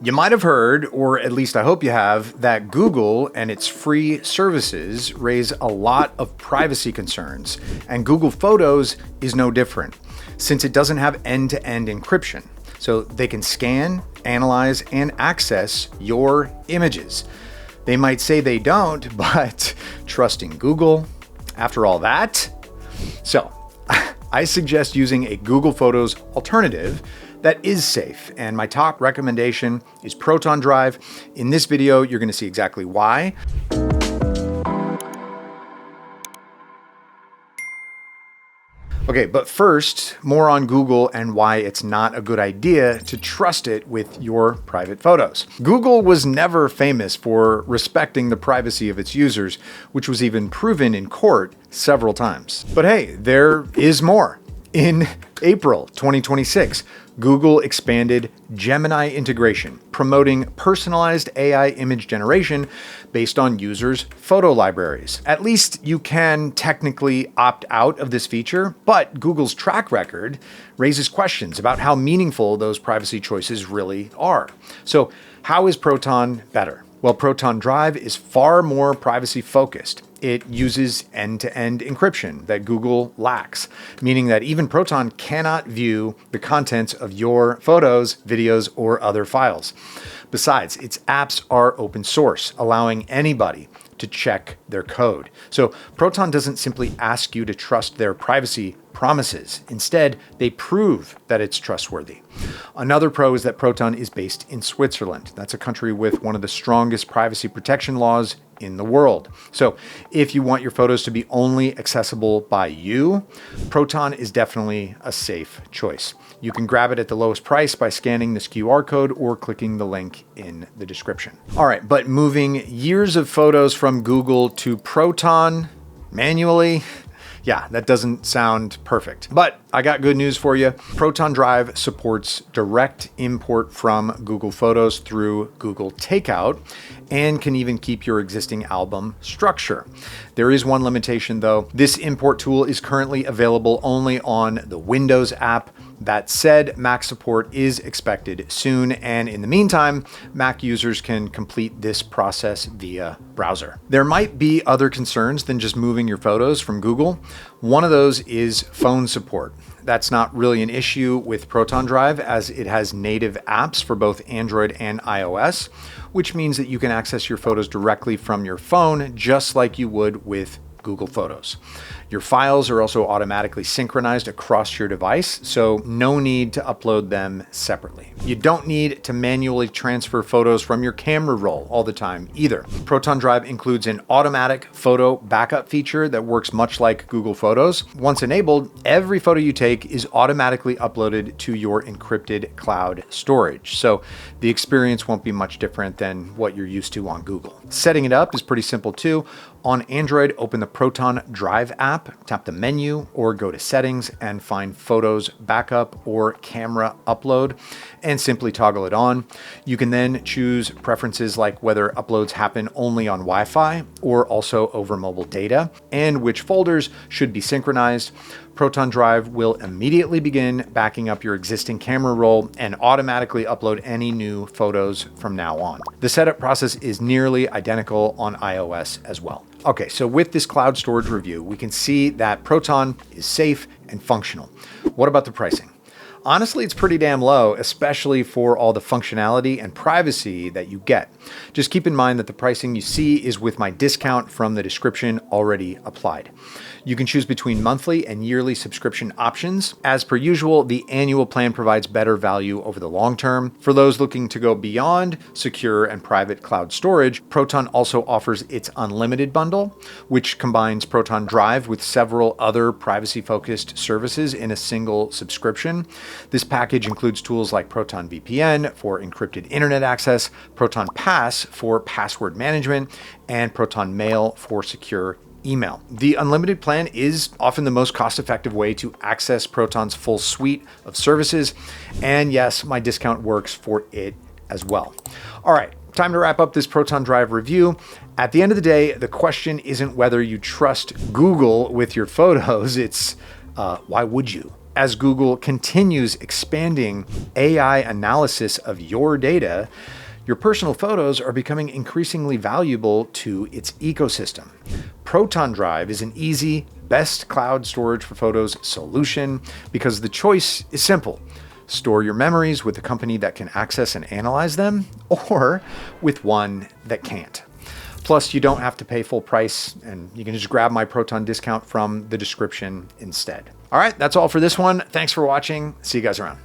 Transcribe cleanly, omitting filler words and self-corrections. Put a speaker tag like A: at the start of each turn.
A: You might have heard, or at least I hope you have, that Google and its free services raise a lot of privacy concerns, and Google Photos is no different, since it doesn't have end-to-end encryption. So they can scan, analyze, and access your images. They might say they don't, but trusting Google after all that? So I suggest using a Google Photos alternative that is safe, and my top recommendation is Proton Drive. In this video, you're going to see exactly why. Okay, but first, more on Google and why it's not a good idea to trust it with your private photos. Google was never famous for respecting the privacy of its users, which was even proven in court several times. But hey, there is more. In April 2026, Google expanded Gemini integration, promoting personalized AI image generation based on users' photo libraries. At least you can technically opt out of this feature, but Google's track record raises questions about how meaningful those privacy choices really are. So how is Proton better? Well, Proton Drive is far more privacy focused. It uses end-to-end encryption that Google lacks, meaning that even Proton cannot view the contents of your photos, videos, or other files. Besides, its apps are open source, allowing anybody to check their code. So Proton doesn't simply ask you to trust their privacy promises. Instead, they prove that it's trustworthy. Another pro is that Proton is based in Switzerland. That's a country with one of the strongest privacy protection laws in the world. So if you want your photos to be only accessible by you, Proton is definitely a safe choice. You can grab it at the lowest price by scanning this QR code or clicking the link in the description. All right, but moving years of photos from Google to Proton manually, yeah, that doesn't sound perfect. But I got good news for you. Proton Drive supports direct import from Google Photos through Google Takeout and can even keep your existing album structure. There is one limitation though. This import tool is currently available only on the Windows app. That said, Mac support is expected soon, and in the meantime, Mac users can complete this process via browser. There might be other concerns than just moving your photos from Google. One of those is phone support. That's not really an issue with Proton Drive, as it has native apps for both Android and iOS, which means that you can access your photos directly from your phone, just like you would with Google Photos. Your files are also automatically synchronized across your device, so no need to upload them separately. You don't need to manually transfer photos from your camera roll all the time either. Proton Drive includes an automatic photo backup feature that works much like Google Photos. Once enabled, every photo you take is automatically uploaded to your encrypted cloud storage, so the experience won't be much different than what you're used to on Google. Setting it up is pretty simple too. On Android, open the Proton Drive app, tap the menu, or go to Settings and find Photos Backup or Camera Upload, and simply toggle it on. You can then choose preferences like whether uploads happen only on Wi-Fi or also over mobile data, and which folders should be synchronized. Proton Drive will immediately begin backing up your existing camera roll and automatically upload any new photos from now on. The setup process is nearly identical on iOS as well. Okay, so with this cloud storage review, we can see that Proton is safe and functional. What about the pricing? Honestly, it's pretty damn low, especially for all the functionality and privacy that you get. Just keep in mind that the pricing you see is with my discount from the description already applied. You can choose between monthly and yearly subscription options. As per usual, the annual plan provides better value over the long term. For those looking to go beyond secure and private cloud storage, Proton also offers its unlimited bundle, which combines Proton Drive with several other privacy-focused services in a single subscription. This package includes tools like Proton VPN for encrypted internet access, Proton Pass for password management, and Proton Mail for secure email. The unlimited plan is often the most cost-effective way to access Proton's full suite of services. And yes, my discount works for it as well. All right, time to wrap up this Proton Drive review. At the end of the day, the question isn't whether you trust Google with your photos, it's why would you? as Google continues expanding AI analysis of your data, your personal photos are becoming increasingly valuable to its ecosystem. Proton Drive is an easy, best cloud storage for photos solution because the choice is simple. Store your memories with a company that can access and analyze them, or with one that can't. Plus, you don't have to pay full price, and you can just grab my Proton discount from the description instead. All right, that's all for this one. Thanks for watching. See you guys around.